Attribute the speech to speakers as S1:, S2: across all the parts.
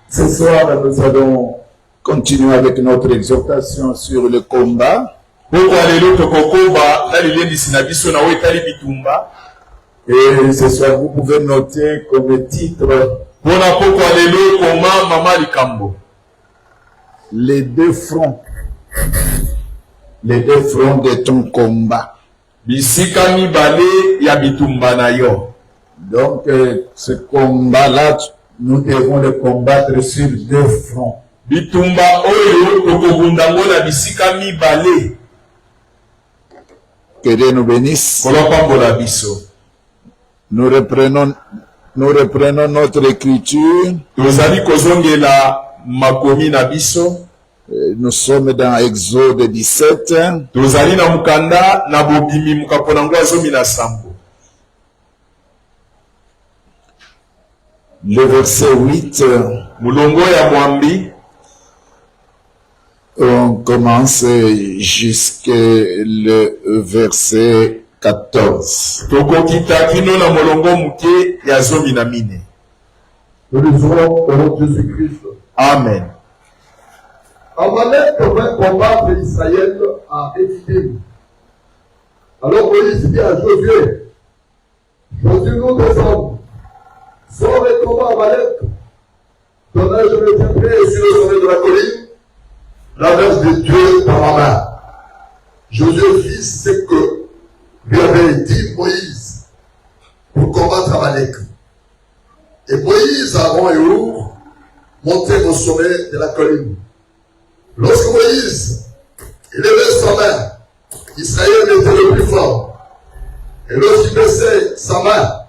S1: Ce soir, nous allons continuer avec notre exhortation sur le combat. Et ce soir, vous pouvez noter comme titre les deux fronts. Les deux fronts de ton combat. Donc, ce combat-là, nous devons le combattre sur deux fronts. Que Dieu nous bénisse. Nous reprenons notre écriture. Nous sommes dans Exode 17. Le verset 8. On commence jusqu'au verset 14.
S2: Nous lisons au nom de Jésus-Christ.
S1: Amen.
S2: Amalek vint combattre Israël à Éphidim. Alors Moïse dit à Josué, choisis-nous des hommes, sors et combat Amalek. Ton âge me tiendrai sur le sommet de la colline, la verge de Dieu par ma main. Josué fit ce que lui avait dit Moïse pour combattre Amalek. Et Moïse, Aaron et Our montèrent au sommet de la colline. Lorsque Moïse élevait sa main, Israël était le plus fort. Et lorsqu'il baissait sa main,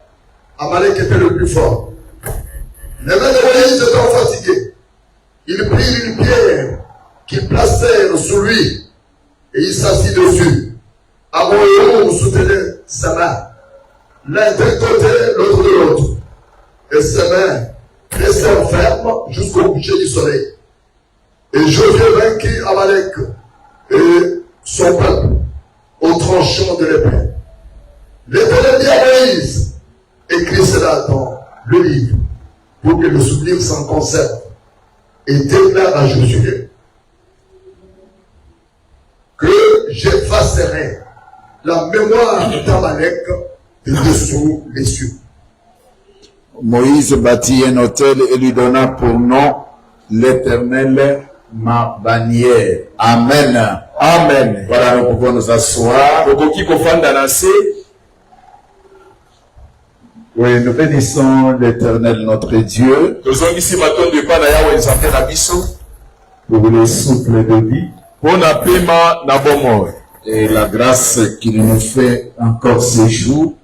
S2: Amalek était le plus fort. Les mains de Moïse étant fatiguées, il prit une pierre qu'ils placèrent sous lui et il s'assit dessus. Aaron et Our soutenaient sa main, l'un d'un côté, l'autre de l'autre. Et ses mains restèrent fermes jusqu'au coucher du soleil. Et Josué vainquit Amalek et son peuple au tranchant de l'épée. L'Éternel dit à Moïse, écris cela dans le livre pour que le souvenir s'en conserve. Et déclare à Josué que j'effacerai la mémoire d'Amalek de dessous les cieux.
S1: Moïse bâtit un autel et lui donna pour nom l'Éternel ma bannière. Amen. Amen. Voilà, nous pouvons nous asseoir. Oui, nous bénissons l'Éternel notre Dieu pour le souffle de vie et la grâce qu'il nous fait encore ce jour.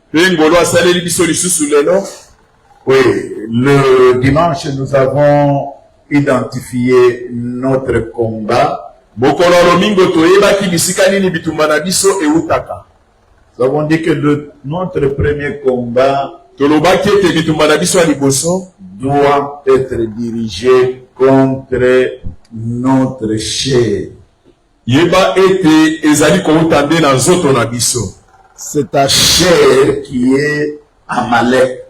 S1: Oui, le dimanche, nous avons identifié notre combat. Nous avons dit que notre premier combat doit être dirigé contre notre chair. C'est ta chair qui est Amalek.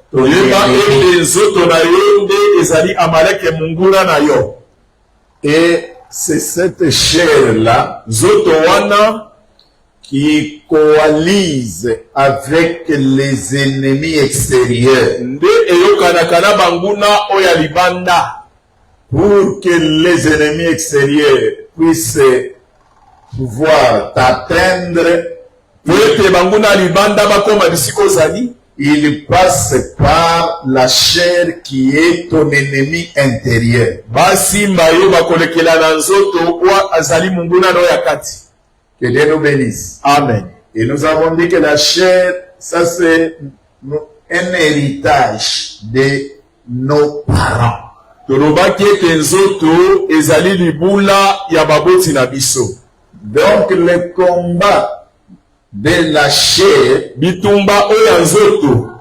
S1: Et c'est cette chair-là qui coalise avec les ennemis extérieurs pour que les ennemis extérieurs puissent pouvoir t'atteindre. Il passe par la chair qui est ton ennemi intérieur. Que Dieu nous bénisse. Amen. Et nous avons dit que la chair, ça c'est un héritage de nos parents. Donc le combat de la chair,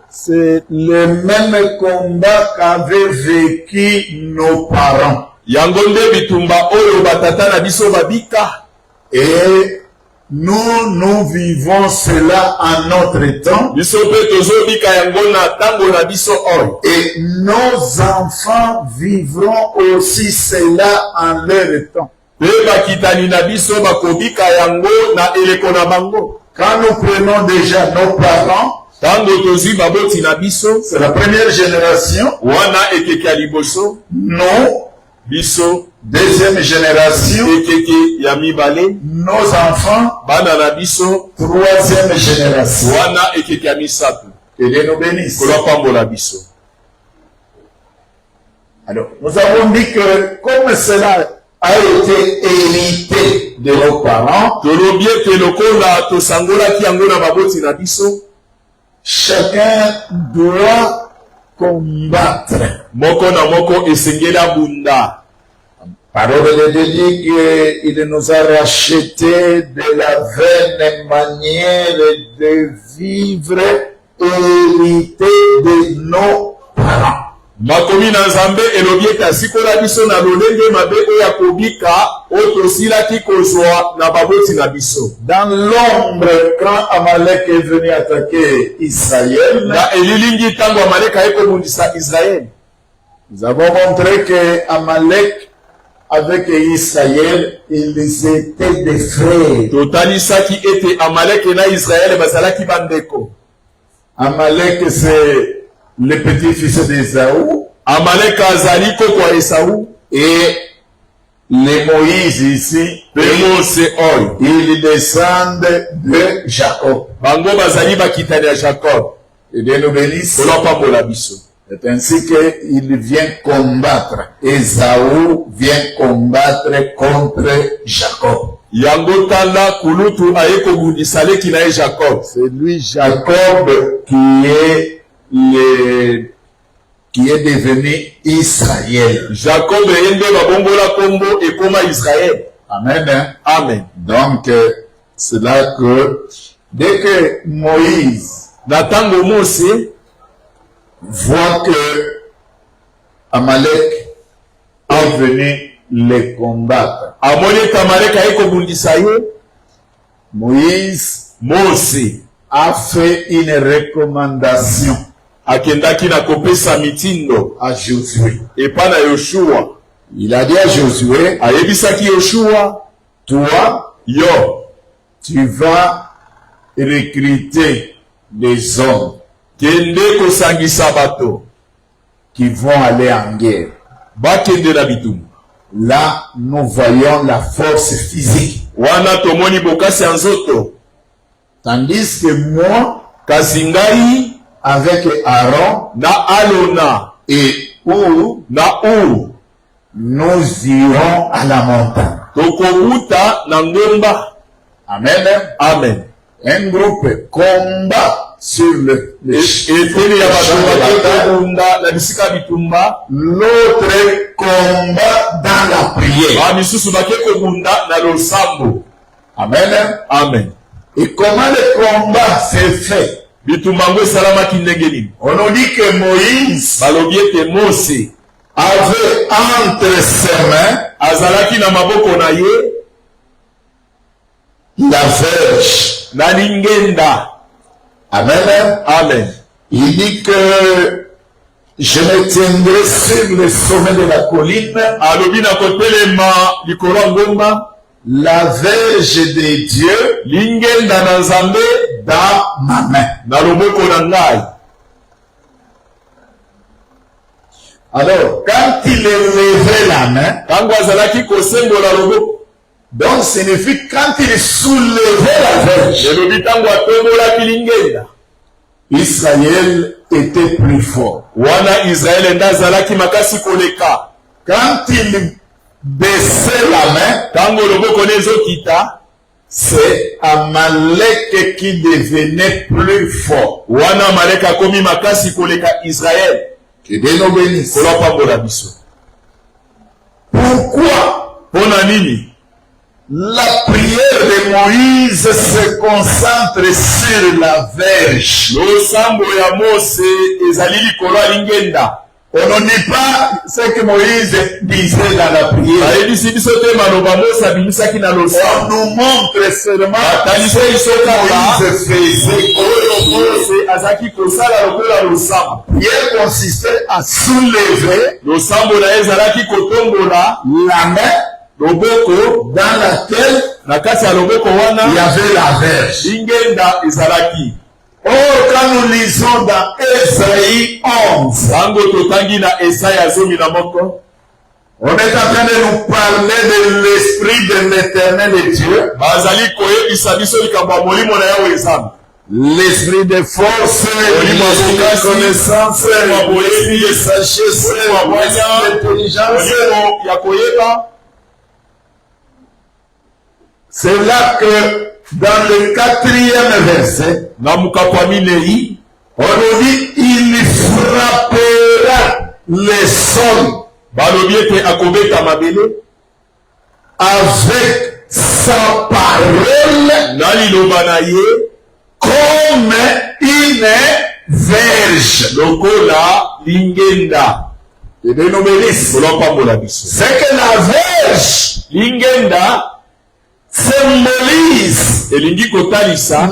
S1: c'est le même combat qu'avaient vécu nos parents. Et nous vivons cela en notre temps. Et nos enfants vivront aussi cela en leur temps. Quand nous prenons déjà nos parents, c'est la première génération. Nous, deuxième génération, nos enfants, troisième génération. Que Dieu nous bénisse. Alors, nous avons dit que comme cela a été hérité de nos parents, chacun doit combattre. Parole de Dieu dit qu'il nous a racheté de la vaine manière de vivre hérité de nos parents. Dans l'ombre, quand Amalek est venu attaquer Israël, nous avons montré que Amalek avec Israël, ils étaient des frères. Amalek, c'est le petit-fils d'Ésaü. Et les Moïse ici, ils descendent de Jacob. Et Dieu nous bénisse. C'est ainsi qu'il vient combattre. Ésaü vient combattre contre Jacob. C'est lui Jacob qui est devenu Israël. Amen.
S3: Amen.
S1: Donc, c'est là que dès que Moïse voit que Amalek est venu les combattre, Moïse a fait une recommandation à Josué. Il a dit à Josué, toi, tu vas recruter des hommes qui vont aller en guerre. Là, nous voyons la force physique. Tandis que moi, avec Aaron et Hur, nous irons à la montagne. Amen.
S3: Amen.
S1: Un groupe combat sur le l'autre combat dans la prière. Amen.
S3: Amen.
S1: Et comment le combat s'est fait? On nous dit que Moïse avait entre ses mains la verge. Amen.
S3: Amen.
S1: Il dit que je me tiendrai sur le sommet de la colline. La verge de Dieu dans ma main. Alors, quand il levait la main, donc signifie quand il soulevait la verge, Israël était plus fort. Quand il baissait la main, c'est Amalek qui devenait plus fort. Que Dieu nous bénisse. Pourquoi la prière de Moïse se concentre sur la verge? On ne dit pas ce que Moïse disait dans la prière. On nous montre seulement ce que Moïse faisait. Prière consistait à soulever la main dans laquelle il y avait la verge. Oh, quand nous lisons dans Esaïe 11, on est en train de nous parler de l'esprit de l'éternel Dieu. L'esprit de force, l'esprit de connaissance, l'esprit de sagesse, l'esprit d'intelligence. C'est là que dans le 4e verset, on nous dit il frappera les sols avec sa parole comme une verge. C'est que la verge symbolise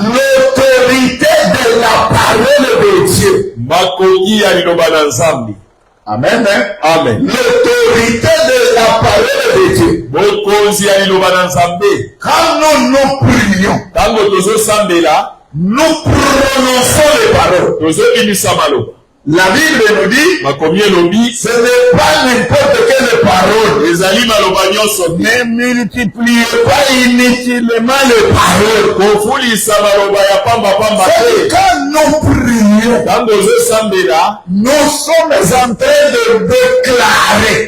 S1: l'autorité de la parole de Dieu. Amen. Amen. L'autorité de la parole de Dieu. Quand nous prions, nous prononçons les paroles. La Bible nous dit, ce n'est pas n'importe quelle parole. Ne multipliez pas inutilement les paroles. Quand nous prions, nous sommes en train de déclarer.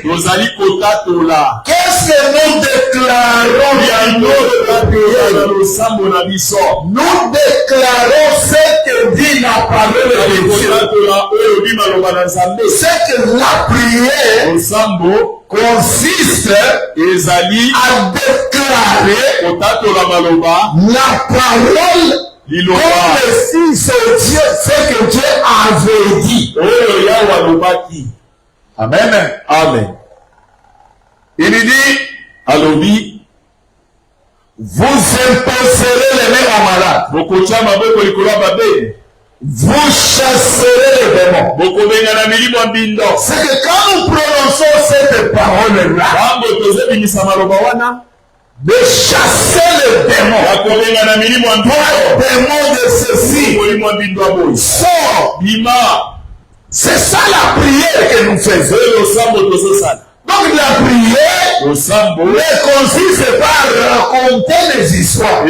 S1: Qu'est-ce que nous déclarons dans notre prière? Nous déclarons ce que dit la parole de Dieu. C'est que la prière consiste à déclarer la parole comme si c'est Dieu, ce que Dieu avait dit. Amen. Amen. Il dit, vous imposerez les mains aux malades. Vous chasserez les démons. C'est que quand nous prononçons cette parole-là, de chasser les démons, démons de ceci, sort. C'est ça la prière que nous faisons. Donc la prière ne consiste pas à raconter les histoires.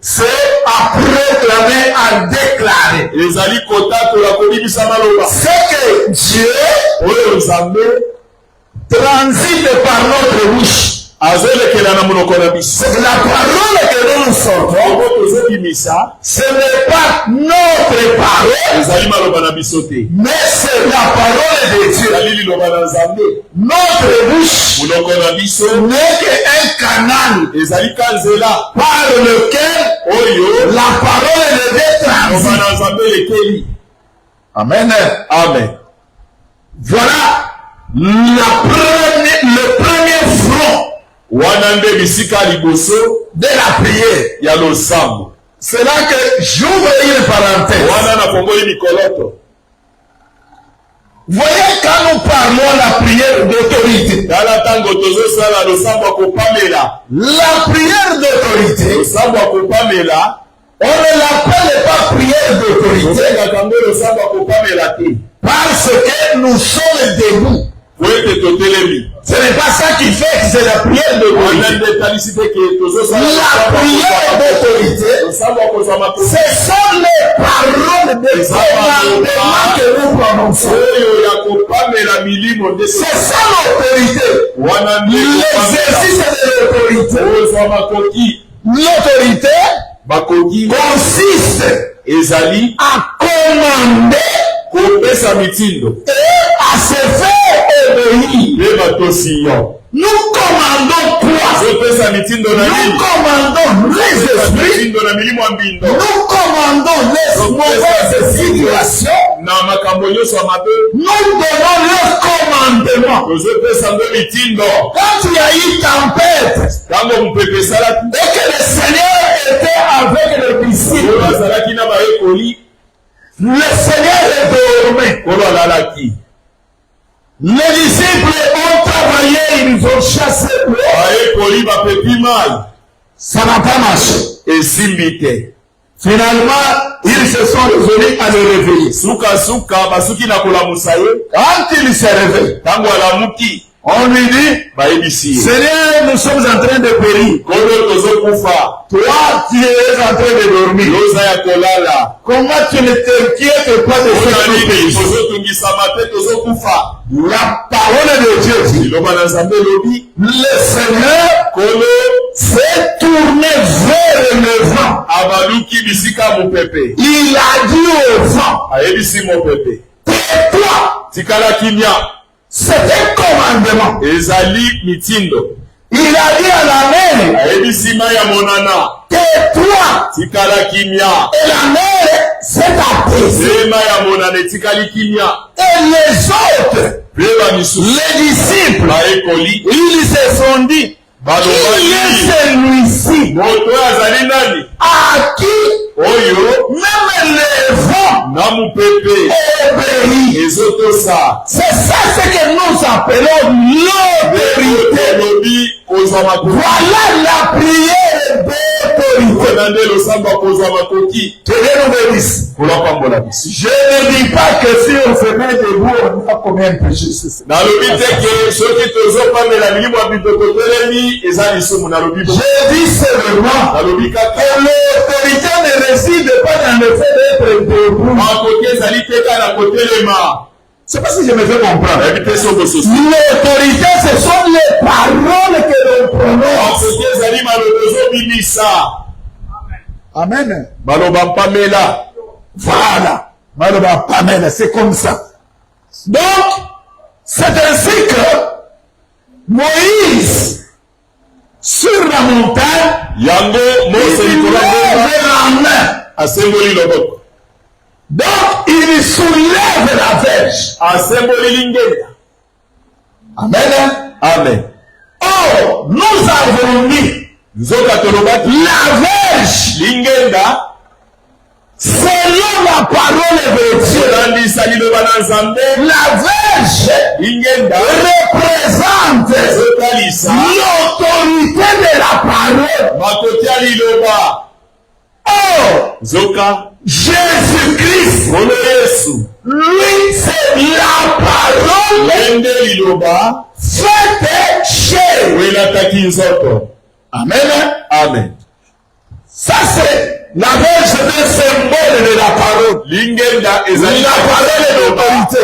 S1: C'est à proclamer, à déclarer. C'est que Dieu transite par notre bouche. C'est que la parole que nous sortons, ce n'est pas notre parole, mais c'est la parole de Dieu. Notre bouche n'est qu'un canal par lequel la parole de Dieu transite. Amen. Amen. Voilà le premier front de la prière. C'est là que j'ouvre une parenthèse. Voyez, quand nous parlons de la prière d'autorité, la prière d'autorité, on ne l'appelle pas prière d'autorité parce que nous sommes debout. Ce n'est pas ça qui fait que c'est la prière d'autorité. La prière d'autorité, ce sont les paroles de commandement que nous prononçons. C'est ça l'autorité. L'exercice de l'autorité. L'autorité consiste à commander et à se faire obéir. Nous commandons quoi? Nous commandons les esprits. Nous commandons les mauvaises situations. nous donnons le commandement. Quand il y a eu tempête, et que le Seigneur était avec les disciples, le Seigneur est dormait. Les disciples ont travaillé, ils ont chassé l'eau. Ça n'a pas marché. Et finalement, ils se sont résolus à le réveiller. Quand il s'est réveillé, on lui dit, Seigneur, nous sommes en train de périr. Toi, tu es en train de dormir. Comment tu ne t'inquiètes pas de ce La parole de Dieu dit, le Seigneur s'est tourné vers le vent. Il a dit au vent, tais-toi. C'était un commandement. Il a dit à la mer, tais-toi. Et la mer s'est apaisée. Et les autres, les disciples, ils se sont dit, qui est celui-ci à qui même les vents obéissent. C'est ça ce que nous appelons l'autorité. Voilà la prière d'autorité. Je ne dis pas que si on se met debout, on a combien de péchés. Je dis seulement que l'autorité ne réside pas dans le fait d'être debout. C'est pas si je me fais comprendre. L'autorité, ce sont les paroles que l'on prononce. Amen. Voilà. C'est comme ça. Donc, c'est ainsi que Moïse, sur la montagne, il lève la main. Donc, il soulève la verge. Amen. Oh, nous avons mis la verge selon la parole de Dieu. La verge représente l'autorité de la parole. Oh, Jésus-Christ, lui, c'est la parole faite chair. Amen. Ça, c'est la verge de symbole de la parole. La parole de l'autorité.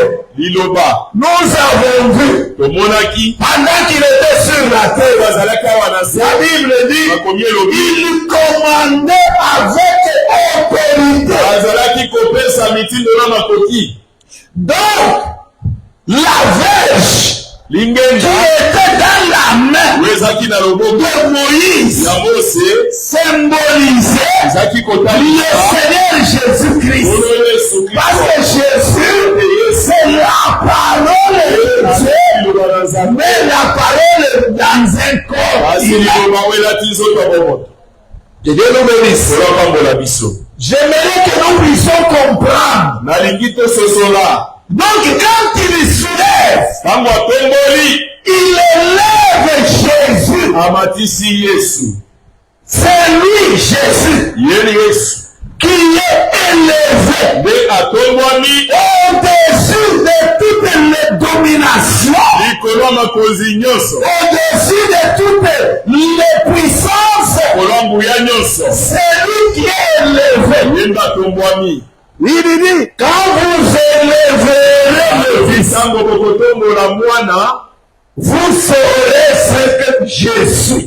S1: Nous avons vu, pendant qu'il était sur la terre, la Bible dit, il commandait avec autorité. Donc, la verge qui était dans la main de Moïse symbolisait le Seigneur Jésus-Christ. Parce que Jésus, c'est la parole de Dieu, mais la parole dans un corps. J'aimerais que nous puissions comprendre. Donc quand il soulève, il élève Jésus. C'est lui, Jésus, qui est élevé au-dessus de toutes les dominations, au-dessus de toutes les puissances. C'est lui qui est élevé. Il dit, quand vous élèverez le Fils, vous saurez ce que Jésus.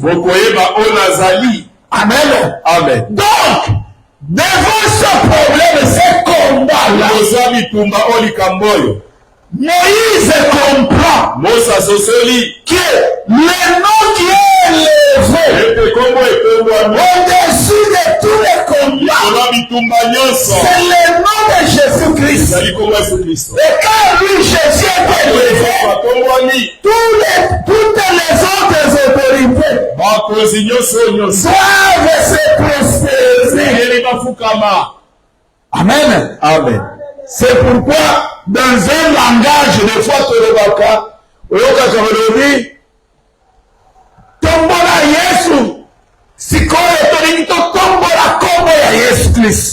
S1: Amen. Donc, devant ce problème, ce combat-là, Moïse comprend que le nom qui est élevé
S3: élevé au-dessus de tous les combats. C'est le nom de Jésus-Christ. Et quand lui, Jésus est élevé, toutes les autres autorités doivent se prosterner. Amen.
S1: Amen.
S3: C'est pourquoi, dans un langage, des fois, tombola Yesu, sikoyo tolingi tombola kombo ya Yesu Christ.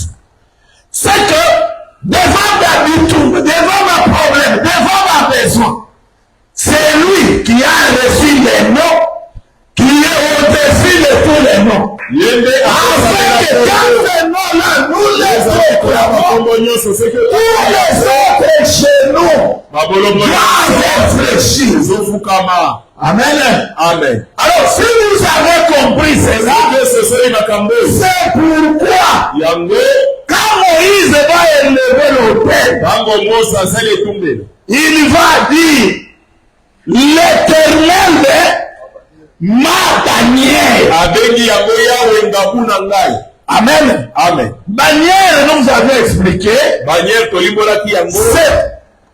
S3: C'est que, devant ma bitoum, devant ma problème, devant ma besoin, c'est lui qui a reçu les noms, qui est au-dessus de tous les noms. Afin que quand ces noms-là, nous les proclamons, tous les autres chez nous doivent réfléchir. Amen.
S1: Amen.
S3: Alors, si vous avez compris cela, c'est pourquoi, quand Moïse va élever l'autel, il va dire, l'Éternel ma bannière. Amen.
S1: Amen.
S3: Bannière, nous vous avez expliqué, c'est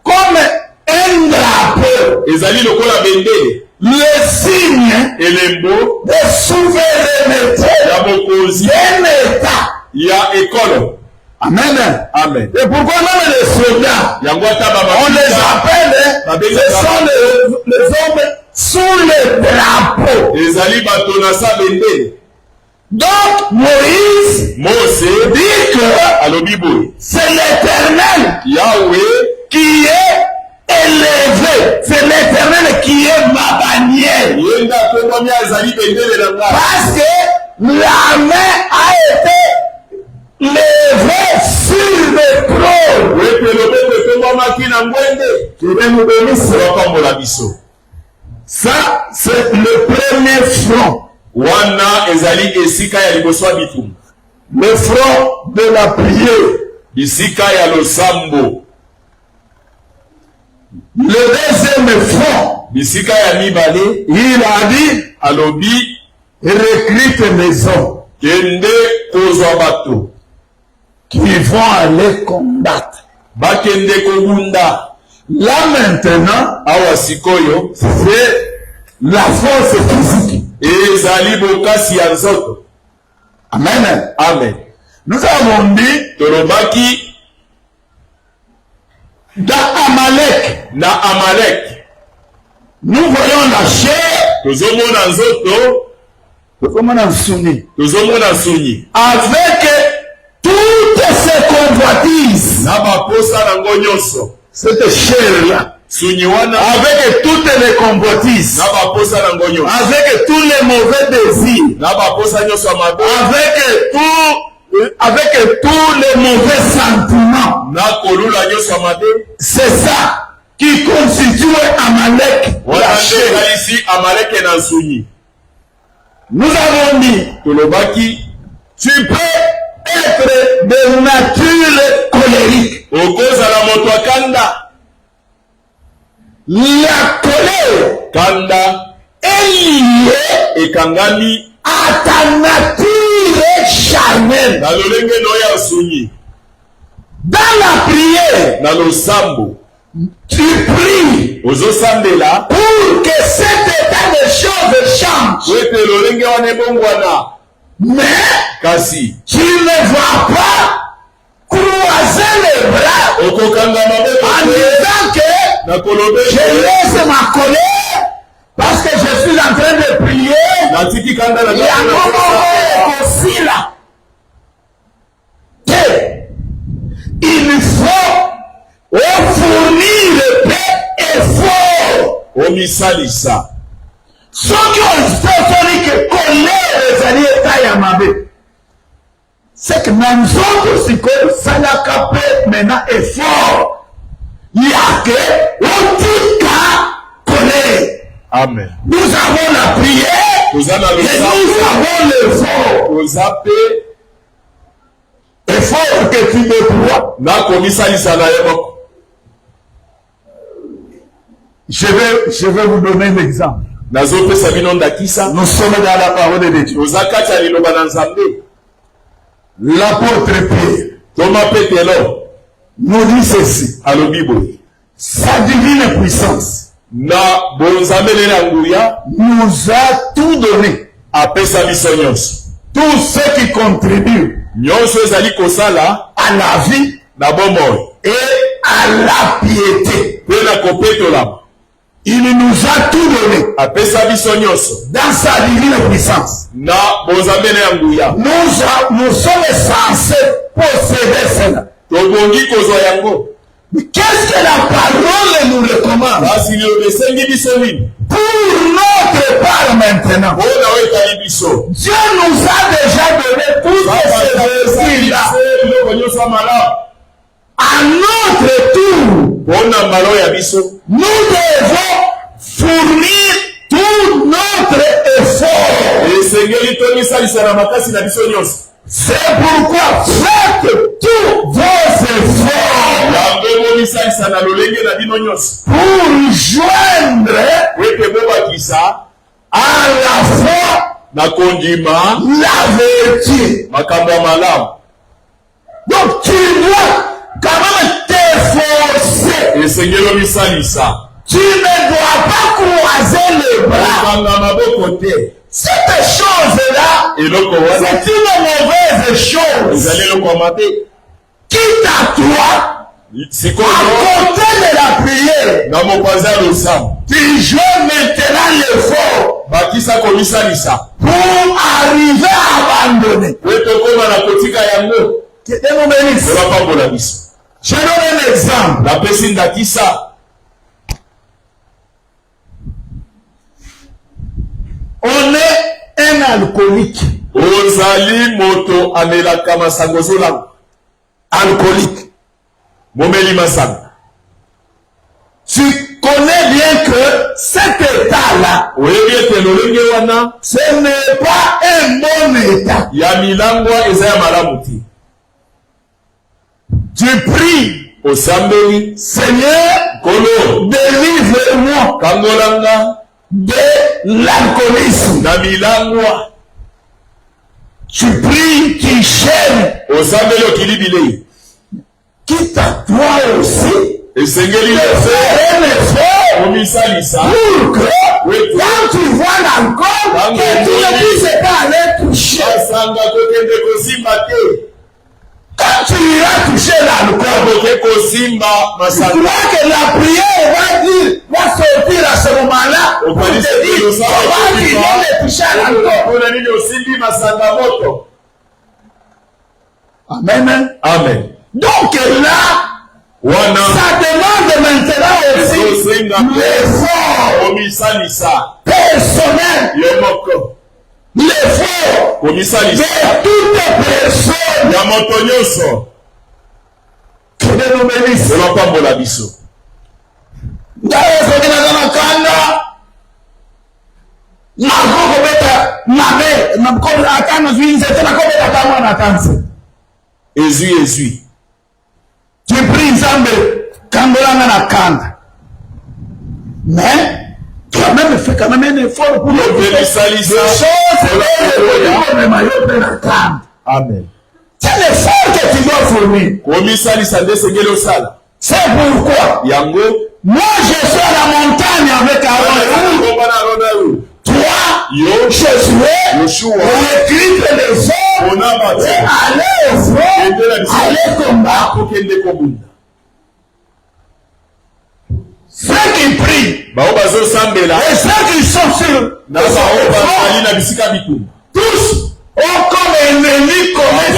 S3: comme un drapeau, le signe de souveraineté d'un État. Amen.
S1: Amen.
S3: Et pourquoi même les soldats, on les appelle, ce sont les hommes sous le drapeau. Donc Moïse dit que c'est l'Éternel qui est élevé. C'est l'Éternel qui est ma bannière. Parce que la main a été levée sur le trône. Je vais nous donner ça. Ça, c'est le premier front. Le front de la prière. Le deuxième front, il a dit, recrute les hommes qui vont aller combattre. Là maintenant, c'est la force physique. Amen.
S1: Amen.
S3: Nous avons dit, dans Amalek, nous voyons la chair, avec toutes ces convoitises, cette chair-là, avec toutes les convoitises, avec tous les mauvais désirs, avec tous les mauvais sentiments. C'est ça qui constitue Amalek. Nous avons dit, tu peux être de nature colérique. La colère est liée à ta nature charnelle. Dans la prière, tu pries pour que cet état de choses change. Mais tu ne vas pas croiser les bras en disant que je laisse ma colère parce que je suis en train de prier. Il y a un moment aussi là. Il faut fournir le paix effort. Ce qui ont dit que colère les alliés taille à ma bête. C'est que nous autres aussi comme ça n'a capé maintenant effort. Il y a que on dit qu'à colère.
S1: Amen.
S3: Nous avons la prière et nous avons l'effort. Effort que tu déploies. Je vais vous donner un exemple. Nous sommes
S1: dans la parole de Dieu. L'apôtre Pierre
S3: Thomas Petelo
S1: nous dit ceci.
S3: à l'Obibo.
S1: Sa divine puissance
S3: Na bonzamele na nguya
S1: nous a tout donné.
S3: apesa biso nyonso.
S1: Tous ceux qui contribuent
S3: Nyonso ezali kosala
S1: à la vie
S3: na bomoi
S1: et à la piété.
S3: pe na kopetola.
S1: Il nous a tout donné
S3: Apesa biso nyonso
S1: dans sa divine puissance.
S3: na bonzamele ya nguya.
S1: Nous sommes censés posséder cela.
S3: Tobongi kozwa yango.
S1: Mais qu'est-ce que la parole nous recommande?
S3: Kasi liloba esengi biso nini?
S1: Pour notre part maintenant,
S3: Mpona oyo etali biso.
S1: Dieu nous a déjà donné toutes ces choses-là.
S3: Biloko nyonso ya malamu.
S1: À notre tour,
S3: Mpona mbala oyo ya biso.
S1: nous devons fournir tout notre effort.
S3: Esengeli tomisalisa na makasi na biso nyonso.
S1: C'est pourquoi faites tous vos efforts
S3: Yango bomisalisa na lolenge na bino nyonso.
S1: pour joindre
S3: Weke bobakisa
S1: à la fois
S3: na kondima
S1: la vertu.
S3: makambo ya malamu.
S1: Donc tu dois quand même t'efforcer.
S3: Esengeli omisalisa.
S1: Tu ne dois pas croiser les bras.
S3: Okanga maboko te.
S1: Cette chose-là,
S3: Eloko wana
S1: c'est une mauvaise chose.
S3: ezali eloko ya mabe.
S1: Quitte à toi,
S3: Sikoyo
S1: à côté de la prière,
S3: na mopanzi ya losambo
S1: tu joues maintenant l'effort
S3: bakisa komisalisa
S1: pour arriver à abandonner.
S3: po tokóma na kotika yango.
S1: Que Dieu nous bénisse.
S3: Ebapambola biso.
S1: Je donne un exemple.
S3: Napesi ndakisa.
S1: On est un alcoolique.
S3: Ozali moto amelaka masango zolanga.
S1: Alcoolique.
S3: Momeli masango.
S1: Tu connais bien que cet état-là,
S3: Oyebi ete lolenge wana
S1: ce n'est pas un bon état.
S3: ya milangwa eza ya malamu te.
S1: Tu pries,
S3: Osambeli
S1: Seigneur,
S3: kolo
S1: délivre-moi
S3: kangolanga
S1: de l'alcoolisme.
S3: na milangwa.
S1: Tu pries, tu cherches,
S3: Osambeli okili bilei.
S1: quitte à toi aussi,
S3: Esengeli
S1: de
S3: yose
S1: faire un effort
S3: komisalisa
S1: pour que
S3: Oui.
S1: quand tu vois l'alcool, que tu ne puisses pas aller toucher.
S3: basanga kokende kosimba te.
S1: Quand tu iras toucher l'alcool,
S3: Okoke kosimba
S1: tu
S3: masanga.
S1: crois que la prière va sortir à ce moment-là pour te dire comment tu viens de toucher à l'alcool.
S3: Mpona nini osimbi masanga moto?
S1: Amen.
S3: Amen.
S1: Donc là,
S3: Wana
S1: ça demande maintenant aussi
S3: ezosenga mpe
S1: l'effort
S3: komisalisa
S1: personnel,
S3: yo moko.
S1: l'effort de
S3: Komisalisa
S1: toute personne.
S3: ya moto nyonso.
S1: Que Dieu nous bénisse.
S3: Elopambola biso.
S1: Ndayo kogenda na kanda na koko beta mabe na ko atano zwinze tena ko beta kama na tanse.
S3: Ezui.
S1: Tu pries Nzambe kangolanga na kanda. Mais tu as même fait quand même un effort pour le
S3: Komisalisa. Amen.
S1: C'est l'effort que tu dois fournir.
S3: Komisalisa nde esengeli osala.
S1: C'est pourquoi
S3: Yango
S1: moi je suis à la montagne avec Aaron.
S3: komba na Arona.
S1: Toi,
S3: Yo
S1: Josué,
S3: Yoshua.
S1: on écrit les hommes
S3: Ona
S1: et
S3: bato
S1: aller au front, aller combattre.
S3: kokende kobunda.
S1: Ceux qui prient
S3: Bao bazosambela
S1: et ceux qui sont sur
S3: na bao bazali na bisika bitumba.
S1: tous ont comme ennemi commis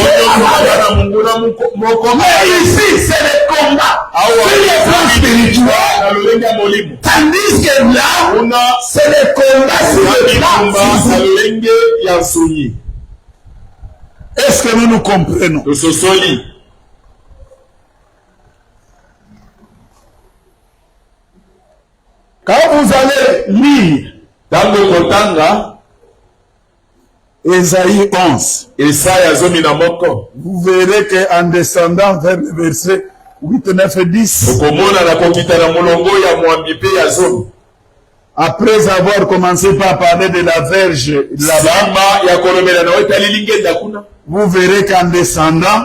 S3: na munguna moko.
S1: mais ici c'est le combat sur le plan spirituel,
S3: Na lolenge ya molimo.
S1: tandis que là
S3: Una
S1: c'est le combat sur le plan
S3: bitumba na
S1: physique.
S3: lolenge ya nsonyi.
S1: Est-ce que nous nous comprenons?
S3: Tososoli.
S1: Quand vous allez lire
S3: Tango kotanga
S1: Ésaïe 11,
S3: Esaya zomi na moko.
S1: vous verrez qu'en descendant vers le verset 8, 9 et 10,
S3: Okomona na kokita na molongo ya mwambi pe ya zomi. Après avoir commencé par parler de la verge là-bas, vous verrez qu'en descendant,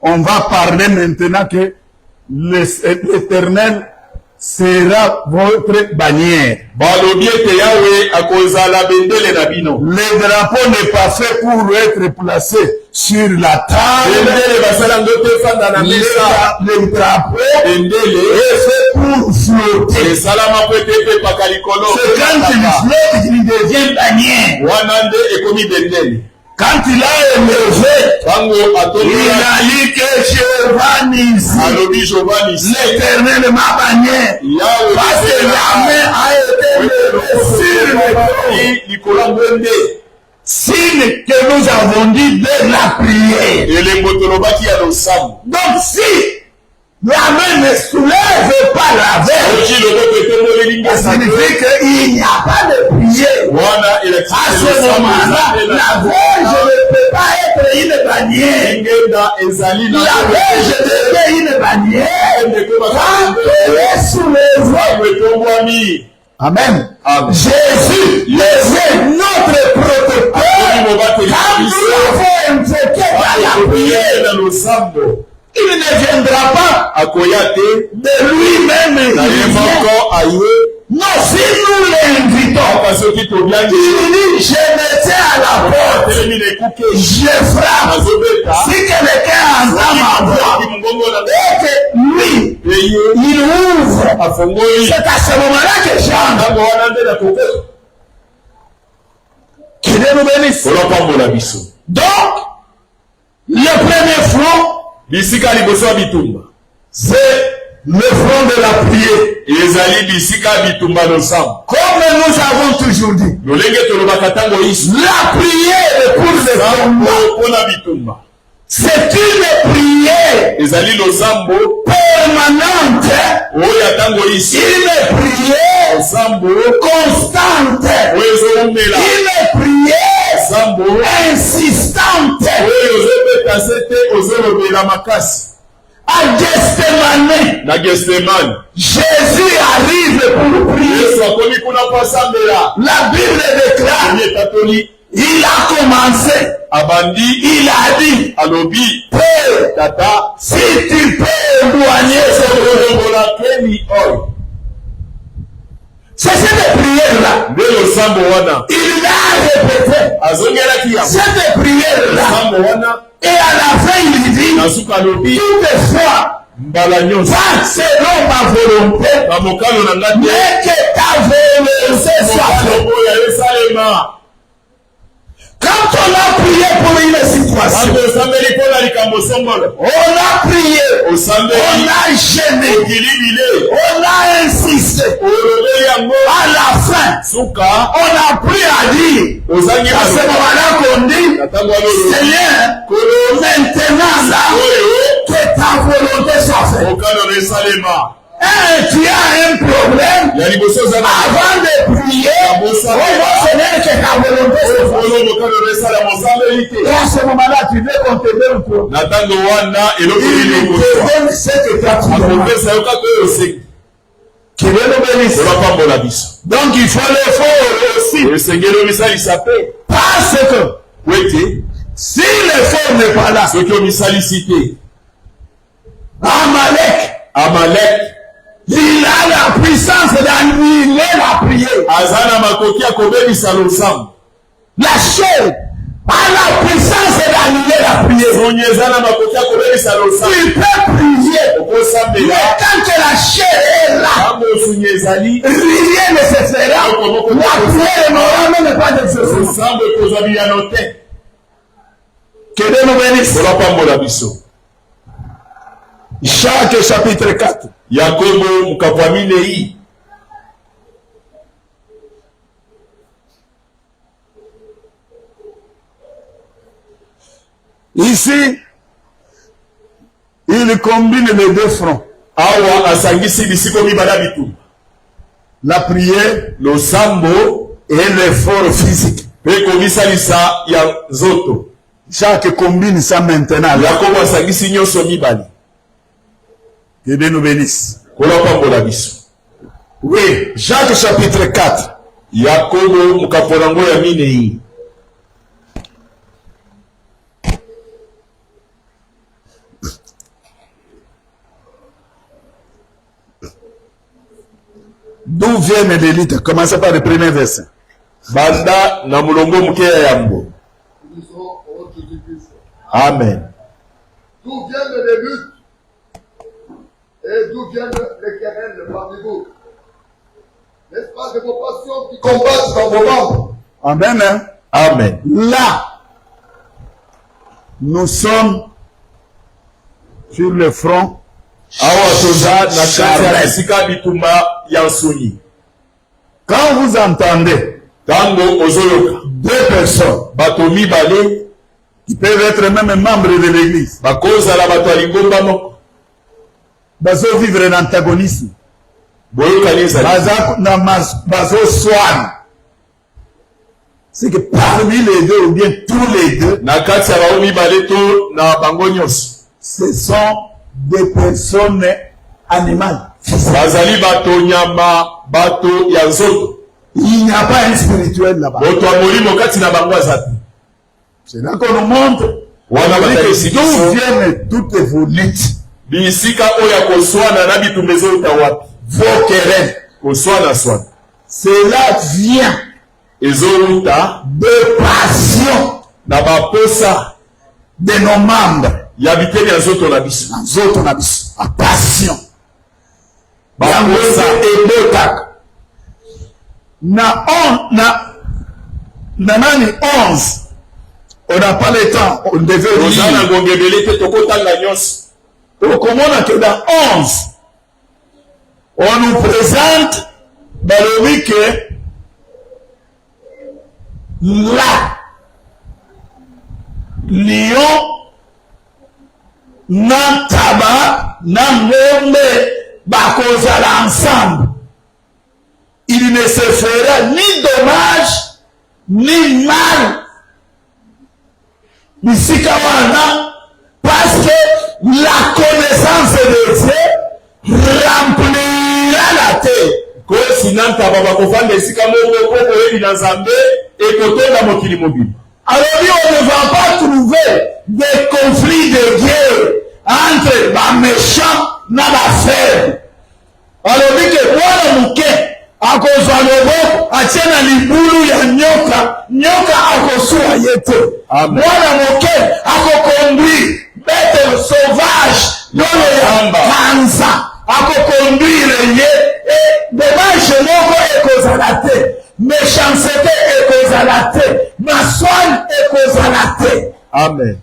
S3: on va parler maintenant que l'Éternel sera votre bannière. Le drapeau n'est pas fait pour être placé sur la table. Le drapeau est fait pour flotter. C'est quand il flotte qu'il devient bannière. Quand il a élevé, il a dit que l'Éternel m'a bannière. Parce que la main a été levée sur le signe que nous avons dit de la prière. Donc si la main ne soulève pas la verge, ça signifie qu'il n'y a pas de prière. À ce moment-là, la verge ne peut pas être une bannière. La verge devient une bannière quand elle est soulevée. Amen. Jésus est notre protecteur. Quand nous l'avons invoqué par la prière, il ne viendra pas de lui-même. Non, si nous l'invitons, il dit, je me tiens à la porte, je frappe. Si quelqu'un entend ma voix, et que lui, il ouvre, c'est à ce moment-là que j'entre. Qu'il nous bénisse. Donc, le premier front, c'est le front de la prière. Comme nous avons toujours dit, la prière est pour le combat. C'est une prière permanente, une prière constante, une prière insistante. À Gethsemane, Jésus arrive pour prier. La Bible déclare, il a commencé, il a dit, Père, si tu peux éloigner c'est cette prière-là. Il l'a répété. Cette prière-là. Et à la fin, il dit, toutefois, pas selon ma volonté, mais que ta volonté soit faite. Quand on a prié pour une situation, on a prié, on a gêné, on a insisté. À la fin, on a pris à dire, à ce moment-là qu'on dit, Seigneur, maintenant là, que ta volonté soit faite. Tu as un problème, avant de prier, on va Seigneur que ta volonté soit faite. Et à ce moment-là, tu veux qu'on te donne quoi? Il te donne ce que tu as besoin. Qu'il nous bénisse. Donc il faut l'effort aussi. Parce que si l'effort n'est pas là, Amalek, il a la puissance d'annuler la prière. La chair a la puissance d'annuler la prière. Il peut prier. Mais quand la chair est là, rien ne se fera. La prière n'aura même pas d'exercice. Que Dieu nous bénisse. Jacques chapitre 4. Ici, il combine les deux fronts. La prière, le sambo et l'effort physique. Jacques combine ça maintenant. Que Dieu nous bénisse. Oui, Jacques chapitre 4.
S1: Yakobo mukaponango ya minei.
S3: D'où viennent les litres? Commencez par le premier verset.
S1: Banda na mulongo mukeya yambo. Amen.
S2: D'où viennent les luttes et d'où viennent les querelles parmi vous? N'est-ce pas de vos passions qui combattent dans vos membres?
S3: Amen. Hein?
S1: Amen.
S3: Là, nous sommes sur le front.
S1: Awa toza na kati ya esika bitumba ya nsoni.
S3: Quand vous entendez
S1: Tango ozoyoka
S3: deux personnes
S1: bato mibale
S3: qui peuvent être même membres de l'église,
S1: bakozala bato ya lingomba moko
S3: bazo vivre l'antagonisme,
S1: boyokani ezali
S3: bazo swan, c'est que parmi les deux ou bien tous les deux,
S1: na kati ya bao mibale to na bango nyonso
S3: ce sont des personnes animales.
S1: bazali bato nyama bato ya nzoto.
S3: Il n'y a pas un spirituel là-bas.
S1: Moto ya molimo kati na bango azati.
S3: C'est là qu'on nous montre d'où viennent toutes vos luttes,
S1: bisika oya koswana na bitumba ezouta wapi.
S3: vos querelles.
S1: Koswana swana
S3: Cela vient
S1: ezouta
S3: de passion
S1: na baposa
S3: de nos membres.
S1: ya biteni ya nzoto na biso.
S3: Nzoto na biso. A passion.
S1: Baposa
S3: ebotaka. Na 11, on n'a pas le temps, on devait lire. Donc, comment on a que dans 11, on nous présente Balobi que là, Lyon, Nantaba, Nangombe, bakozala ensemble. Il ne se fera ni dommage, ni mal. Parce que la connaissance de Dieu remplira la terre. Alors on ne va pas trouver des conflits de guerre entre les méchants et les faibles. Alors dit que voilà mouké. Akozwa loboko atie na libulu ya nyoka akosua yete. Mwana moke akokonduire bête sauvage yolo ya kanza akokonduire ye dommage moko ekozala te, méchanceté ekozala te, maswali ekozala te.
S1: Amen.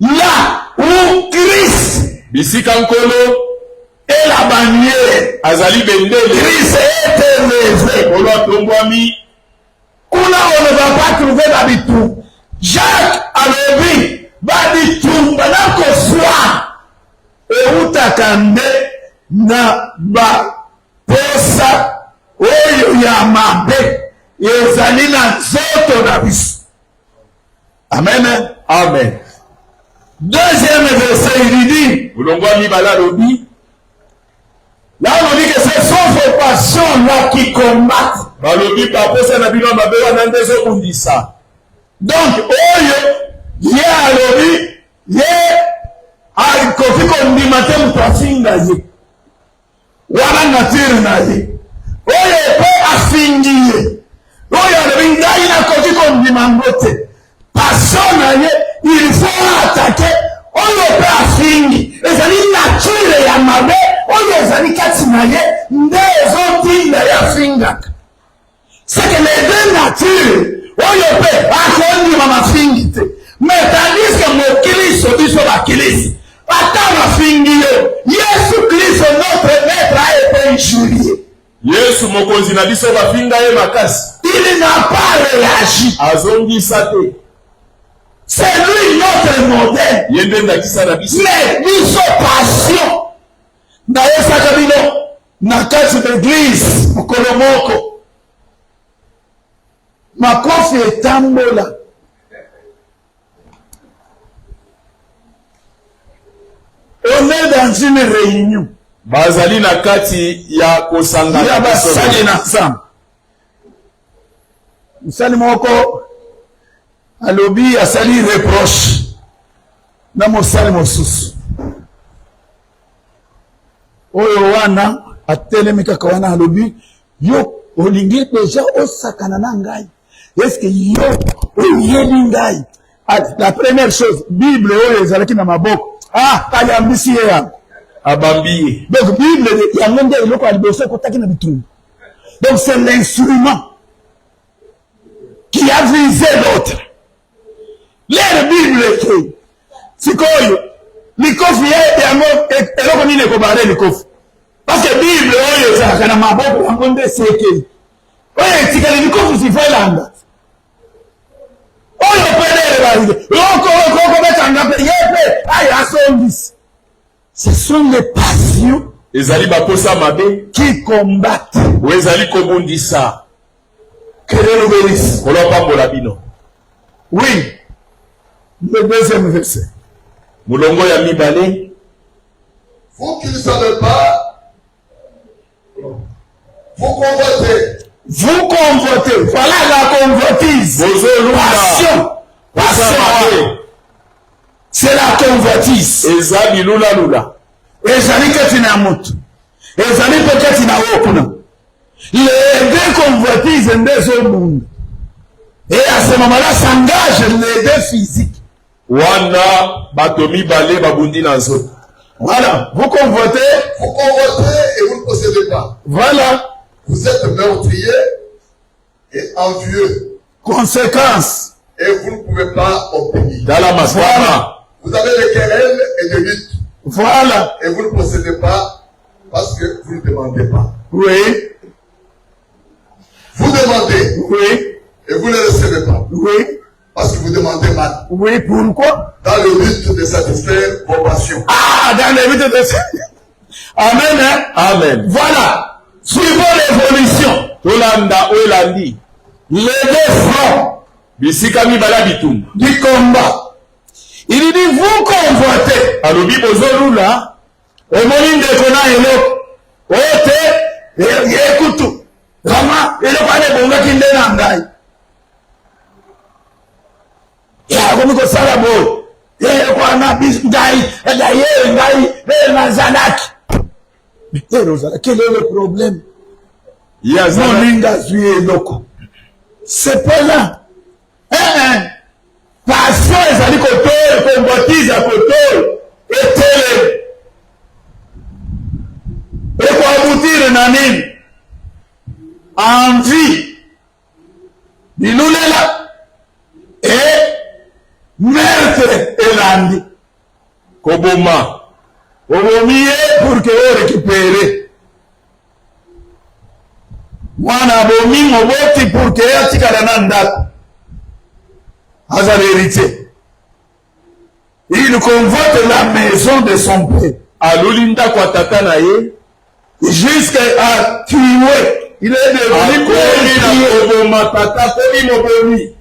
S3: Là où Christ
S1: bisika nkolo
S3: et la bannière
S1: azali bendele
S3: Christ est élevé.
S1: olotombwami
S3: Kuna on ne va pas trouver d'habitu. Jacques alobi babitu banako swa eutakande na ba posa oyo ya mabe ezali na nzoto na biso. Amen.
S1: Amen.
S3: Deuxième verset il dit
S1: ulongwami balalobi.
S3: Là, on dit que ce sont vos passions là qui combattent. Donc, ye alobi, ye alikofi kondimate mutafinga ye. Wala nature na ye. Oyo pe afingiye. Oyo alobi ngai nakofi kondimangote. Passion na ye, il faut attaquer. Oyo pe afingi. Ezali nature ya mabe. Oyo ezali kati na ye nde ezotinda ya fingaka. C'est que les deux natures oyo pe akondima mafingi te. Mais tandis que mokiliso biso bakilisi ata mafingi yo Yesu Kristo notre maître a été injurié.
S1: Yesu mokonzi na biso bafinga ye makasi.
S3: Il n'a pas réagi.
S1: Azongisa te.
S3: C'est lui notre modèle.
S1: Yende ndakisa na biso.
S3: Mais biso passion. Na yesaka bino na kati d'église mokolo moko makofi etambola on est dans une réunion bazali na kati ya kosangana
S1: ya basali na nzambe. Msali moko alobi asali reproche na mosali mosusu oyo wana atelemi kaka wana alobi yo olingi deja osakana na ngai, est-ce que yo oyebi ngai? La première chose, Bible oyo ezalaki na maboko kaliambisi ye yango
S3: abambi.
S1: donc Bible yango nde eloko ya liboso ekotaki na bitumba. Donc c'est l'instrument qui a visé l'autre. L'air Bible est sikoyo likofi ye yango eloko nini ekobare likofi, parce que Bible oyo ezalaka na maboko yango nde sekei oyo etikali likofi sifelanda oyo pedere okobetanga pe ye pe ayo asondisi. Ce sont les passions
S3: Ezali bakosa mabe
S1: qui combattent.
S3: ou ezali kobundisa
S1: Quel obéisse.
S3: kolopambola bino.
S1: Oui. Le deuxième verset.
S3: Mulongo ya mibale.
S2: Vous qui ne savez pas, vous convoitez.
S1: Vous convoitez. Voilà la convoitise. Passion. Passion. C'est la convoitise.
S3: Ezali lula lula.
S1: Ezali kati na mutu. Ezali pe kati na wokuna. Les deux convoitises ndezo mundu. Et à ce moment-là s'engagent les deux physiques.
S3: Wana bato mibale babundi na nzoto.
S1: Voilà. Vous convoitez.
S2: Vous convoitez et vous ne possédez pas.
S1: Voilà.
S2: Vous êtes meurtrier et envieux.
S1: Conséquence.
S2: Et vous ne pouvez pas obéir.
S3: Dala masama.
S2: Vous avez des querelles et des luttes.
S1: Voilà.
S2: Et vous ne possédez pas parce que vous ne demandez pas.
S1: Oui.
S2: Vous demandez.
S1: Oui.
S2: Et vous ne recevez pas.
S1: Oui.
S2: Parce que vous demandez mal.
S1: Oui, pourquoi?
S2: Dans le but de satisfaire vos passions.
S1: Dans le but de Amen, hein?
S3: Amen.
S1: Voilà. Suivons l'évolution.
S3: Tolanda olandi.
S1: Les deux fronts
S3: Bisika mibala bitum.
S1: du combat. Il dit, vous convoitez.
S3: Alobi bozolula.
S1: Omoni ndeko na eloko. Ote, yekutu. Rama, eloko ane bonga kinde na ngai. Ya komi ko sala boy. Ye ko na bis ngai, ngai, na zanaki. Mais Rosa, quel est le problème? Non, linga zui eloko. C'est pas là. Passion ezali kotoyo, convoitise kotoyo, etele. Eko aboutir na nini? Envie. Bilulela. Et meurtre elandi.
S3: Koboma.
S1: Obomiye pour que on récupère. Mwana abomi moboti pour que atikala na ndako. Aza l'héritier. Il convoite la maison de son père.
S3: Alulinda kwa tata na ye.
S1: Jusqu'à tuer. Il est devenu mobomi.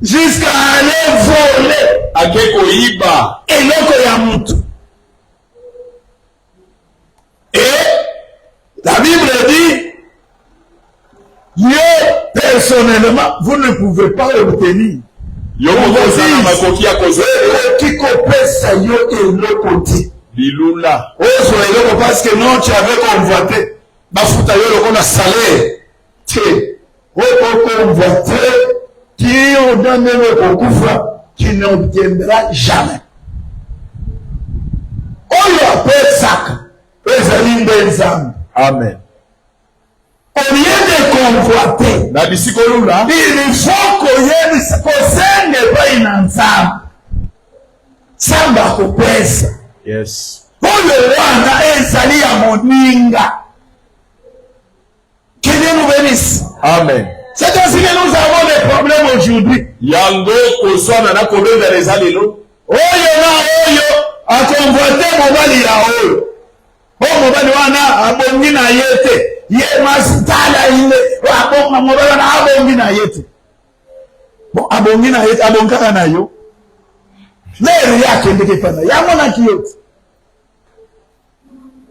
S1: Jusqu'à aller voler.
S3: Akeko iba.
S1: Eloko ya mutu. Et la Bible dit, Dieu, personnellement, vous ne pouvez pas obtenir.
S3: Yokozana makoki ya kozela.
S1: Qui kopesa yo eloko ti.
S3: Bilula.
S1: Ozo eloko parce que non, tu avais convoité. Bafuta yo loko na salaire. Tiens. Oko convoité. Qui on donne le kokufa, tu n'obtiendras jamais. Oyo appelle saka. Ezali nzambe.
S3: Amen.
S1: Au lieu de convoiter,
S3: Na bisiko lula.
S1: il faut kosenge pa ina nzambe. Samba kopesa.
S3: Yes.
S1: Oyo wana ezali ya moninga. Que Dieu nous bénisse.
S3: Amen.
S1: C'est ainsi que nous avons des problèmes aujourd'hui.
S3: Yango koswana na kobenda lezalelo.
S1: Oyo na oyo akonvoite mobali ya oyo. O mobali wana abongi na yete. Ye masitala ile. Abonga mobali wana abongi na yete. Bon, abongi na yete, abonga na yo. Lero yake ndike pana. Yango na kiyote.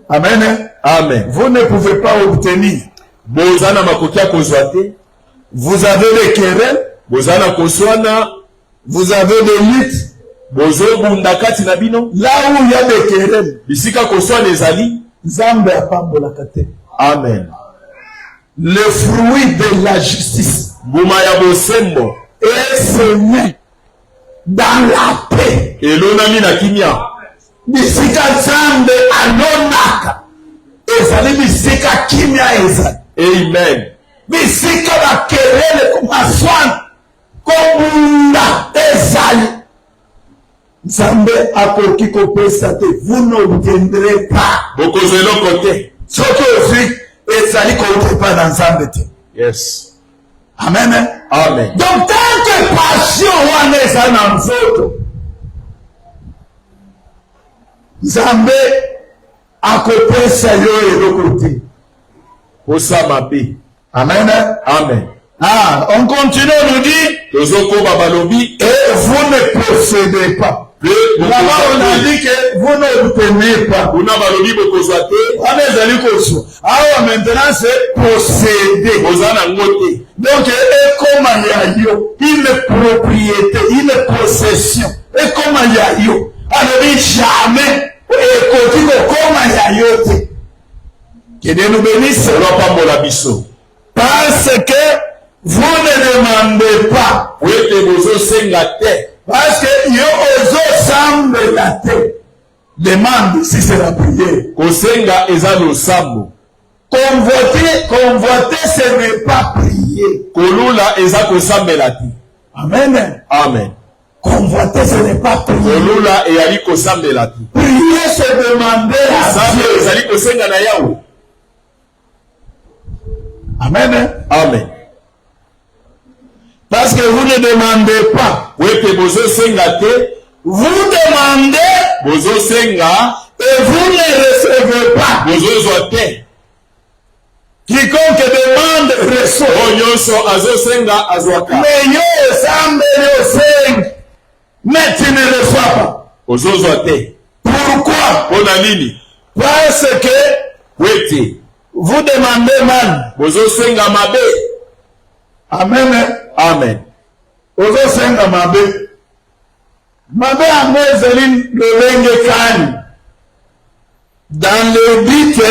S1: Amen.
S3: Amen.
S1: Vous ne pouvez pas obtenir.
S3: Bozana makokia kozwate.
S1: Vous avez des querelles.
S3: Bozana koswana.
S1: Vous avez des luttes.
S3: Bozo bundakati na bino.
S1: Là où il y a des querelles.
S3: Bisika koswana ezali.
S1: Zambe apambola kate.
S3: Amen.
S1: Le fruit de la justice.
S3: Buma ya bosembo.
S1: Est semé dans la paix.
S3: Elonami na kimia.
S1: Bisika zambe alonaka. Ezali bisika kimia ezali.
S3: Amen.
S1: Bisika bakelele kumaswana. Kobunda ezali. Zambe akoki kopesa te. Vous n'obtiendrez pas.
S3: Bokozelo kote.
S1: Soki aussi ezali kote pas dans zambe te.
S3: Yes.
S1: Amen.
S3: Amen.
S1: Donc tant que passion wana ezali na nzoto, Zambe akopesa yo eloko te.
S3: Osama B.
S1: Amen.
S3: Amen.
S1: Ah, on continue, on nous dit,
S3: Tozoko babalobi.
S1: et vous ne possédez pas. Là-bas, on a dit que vous ne tenez pas.
S3: Kuna balobi bokozwate.
S1: On est allé comme ça. Alors maintenant, c'est posséder.
S3: Ozana ngote.
S1: Donc, et comme il y a yo, une propriété, une possession. Et comme il y a yo, alors jamais, et côté comme il y a yo, que Dieu nous bénisse.
S3: Pambola biso.
S1: Parce que vous ne demandez pas.
S3: Wete bozo senga te.
S1: Parce que yo ozo semble la terre. Demande si c'est la prière.
S3: Kosenga ezalo sambo.
S1: Convoiter, ce n'est pas prier.
S3: Kolula eza kosambela te.
S1: Amen.
S3: Amen.
S1: Convoiter, ce n'est pas prier.
S3: Kolula eyali kosambela te.
S1: Prier, c'est demander à
S3: Sambe
S1: Dieu.
S3: ezali kosenga na yawe.
S1: Amen.
S3: Amen.
S1: Parce que vous ne demandez pas.
S3: Wete bozo senga te.
S1: Vous demandez
S3: Bozo senga.
S1: et vous ne recevez pas.
S3: Bozo zote.
S1: Quiconque demande reçoit.
S3: Onyoso azo senga azwaka.
S1: Mais yo semble yo sing. Mais tu ne reçois pas.
S3: Bozo zote.
S1: Pourquoi?
S3: Pona nini?
S1: Parce que
S3: Wete.
S1: vous demandez mal.
S3: Bozo senga mabe.
S1: Amen.
S3: Amen.
S1: Ozo senga mabe. Mabe yango ezali lolenge kani. Dans le but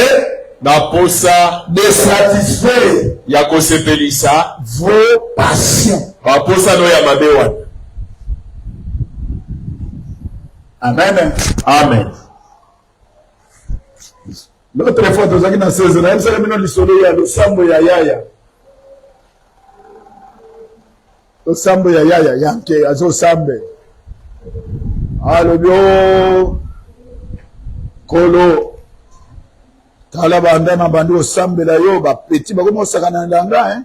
S3: Na posa
S1: de satisfaire
S3: ya kosepelisa
S1: vos passions.
S3: ba posa no ya mabe wana.
S1: Amen.
S3: Amen.
S1: L'autre fois, tozaki na saison, na yebisaka bino lisolo ya losambo ya yaya. Losambo ya yaya yanke azosambe. Alobi o kolo tala banda na bandi osambela yo bapeti bakomi osaka na ndanga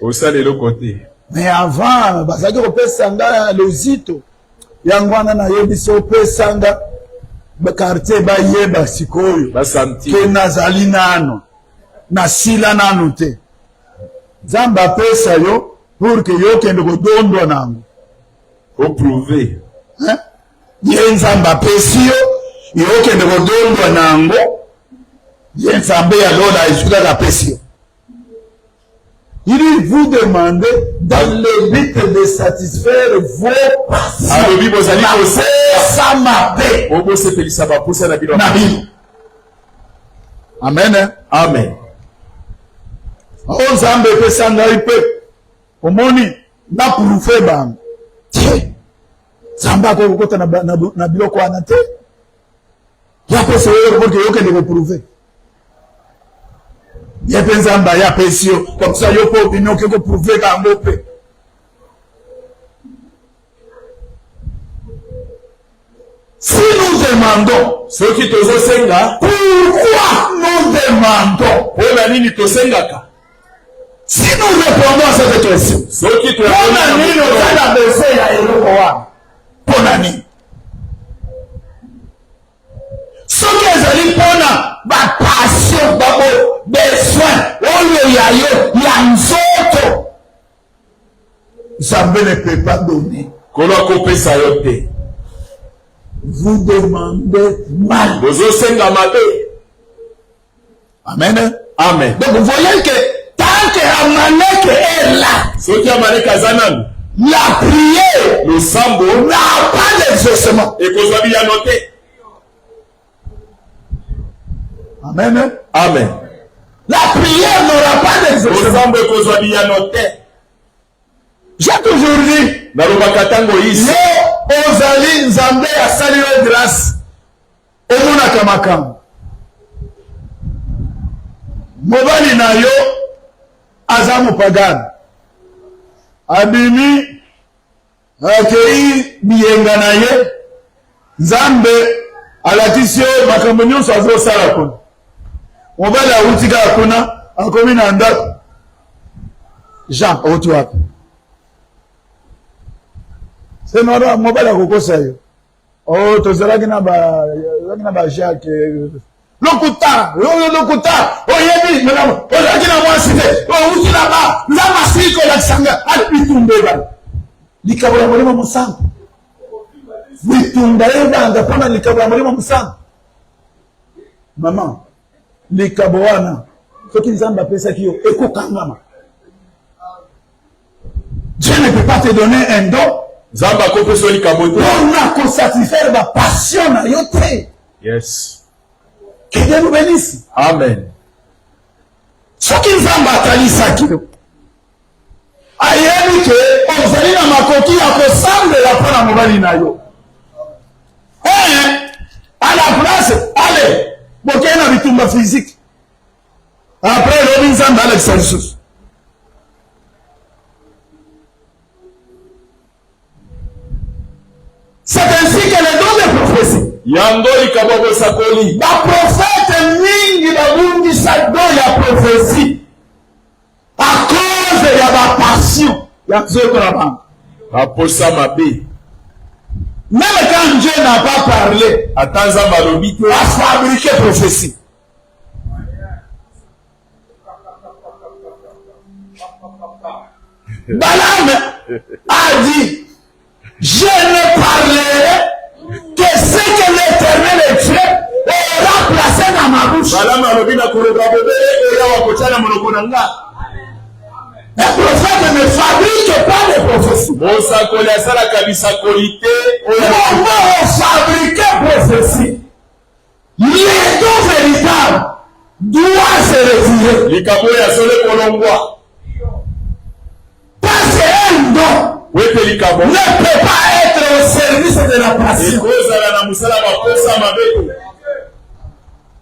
S3: Osalelo kote.
S1: mais avant bazalaki kopesa nga lozito yango wana nayebisi opesanga bakartier bayeba sikoyo
S3: Basanti.
S1: ke nazali nano nasila nano te nzambe apesa yo pour ke yo okende kodondwa nango
S3: Oprouvé.
S1: ye nzambe apesi yo yo okende kodondwa nango ye nzambe ya lola ezukaka apesi yo. Il vous demande dans le but de satisfaire vos passions.
S3: Alobi bozali
S1: Ça m'a fait.
S3: Obo sepelisa ba posa na bino.
S1: Amen.
S3: Amen.
S1: O nzambe pesa ngai pe. Omoni na prouver bang. Tie. Nzambe ko kokota na biloko wana te. Ya pesa yo ko ke yo prouver. Ya penza mba ya pesio comme ça yo po opinion ke ko prouver ka ngope. Si nous demandons
S3: Ce qui tozo senga,
S1: pourquoi nous demandons,
S3: pona nini tosengaka?
S1: si nous répondons à cette question,
S3: Ce qui to
S1: pona nini ozala besoin ya eloko wana? Pona nini? Soki ezali pona ba passion babo besoin oyo ya yo ya nzoto, Nzambe ne peut pas donner.
S3: Kolo kopesa yo te.
S1: Vous demandez mal.
S3: Bozo senga mabe. Amen.
S1: Amen.
S3: Donc vous voyez que tant que Amalek est là,
S1: Ce qui a malé Kazanan,
S3: la prière
S1: le sambo,
S3: n'a pas d'exaucement.
S1: et qu'on soit bien noté.
S3: Amen.
S1: Amen.
S3: La prière n'aura pas
S1: Le
S3: d'exaucement.
S1: sambo et qu'on soit bien noté.
S3: J'ai toujours dit,
S1: Dans le Bakatango ici,
S3: yo ozali nzambe asali yo grâce omonaka makambo mobali na yo aza mopagani abimi akei biyenga na ye nzambe alakisi yo makambo nyonso azosala kuna mobali awuti kaka kuna akomi na ndako Jean outi wapi c'est normal mobali akokosa yo oh tozalaki na ba Jacques lokuta oyebi ozalaki na mwasi te outi na ba nzambe asili kolakisanga ali bitumba ebala likabo ya molimo mosantu bitumba ebanga mpona likabo ya molimo mosantu mama likabo wana soki nzambe apesaki yo ekokangama Dieu ne peut pas te donner un don
S1: Zamba kope soli kamote.
S3: on a satisfaire ma passion na yo te.
S1: Yes.
S3: Que Dieu nous bénisse.
S1: Amen.
S3: Soki nzamba atalisaki yo ayebi ke ozali na makoki ya kosambela mpona mobali na yo à la place allez bokei na bitumba physique après elobi nzambe alekisa lisusu c'est ainsi que les dons de prophétie
S1: Yango ikaboko sakoli.
S3: baprofete mingi babungisa don ya prophétie à cause ya bapassion ya nzokola bango.
S1: Aposa mabe.
S3: Même quand Dieu n'a pas parlé,
S1: Atanza malobite.
S3: a fabriqué prophétie. Balaam a dit, je ne parlerai que ce que l'Éternel Dieu aura placé dans ma bouche.
S1: Balama alobina kuroba bebe oya wakochana monoko nanga.
S3: Un prophète ne fabrique pas de prophétie.
S1: Mosa koli asala kabisa kolite oya.
S3: Comment fabriquer prophétie? Les dons véritables doivent se retirer.
S1: Likabo ya sole kolongwa.
S3: Parce qu'un don
S1: Wete likabo.
S3: ne peut pas être au service de la passion.
S1: Ekozala na musala bakosa mabe.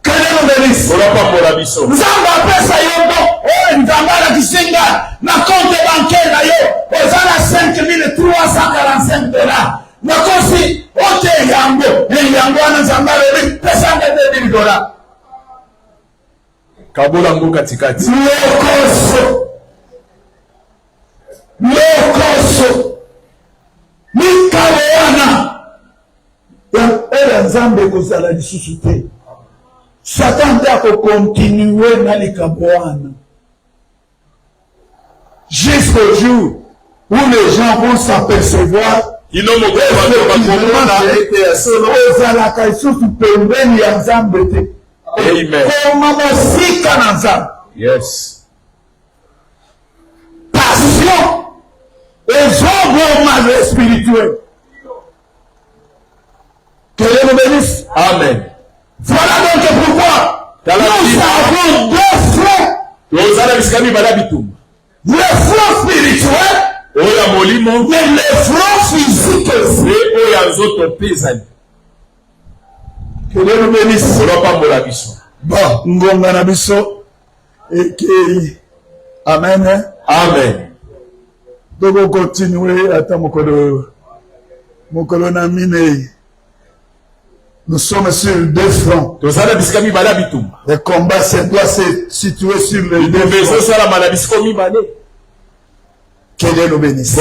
S3: Que Dieu nous bénisse.
S1: Olapa pola biso.
S3: Nzambe apesa yo don oyo nzambe alakisinga na compte bancaire na yo ozala 5345 $. nakosi ote yango wana nzambe alobi pesanga $2000.
S1: Kabola ngo katikati.
S3: lokoso mikalo wana oyo nzambe ekozala lisusu te Satan nde akokontinue na likambo wana jusqu'au jour où les gens vont s'apercevoir ozalaka lisusu pembeni ya nzambe te koma mosika na nzambe.
S1: Yes.
S3: Passion ezoboma spirituel. Que Dieu nous bénisse.
S1: Amen.
S3: Voilà donc pourquoi nous avons deux frères. Le front spirituel mais le front physique aussi. Que Dieu nous bénisse. Bon, ngonga na biso ekei. Amen.
S1: Amen.
S3: Donc on continue ata mokolo na minei. Nous sommes sur deux fronts. Le combat doit se situer sur les deux fronts. Que Dieu nous bénisse.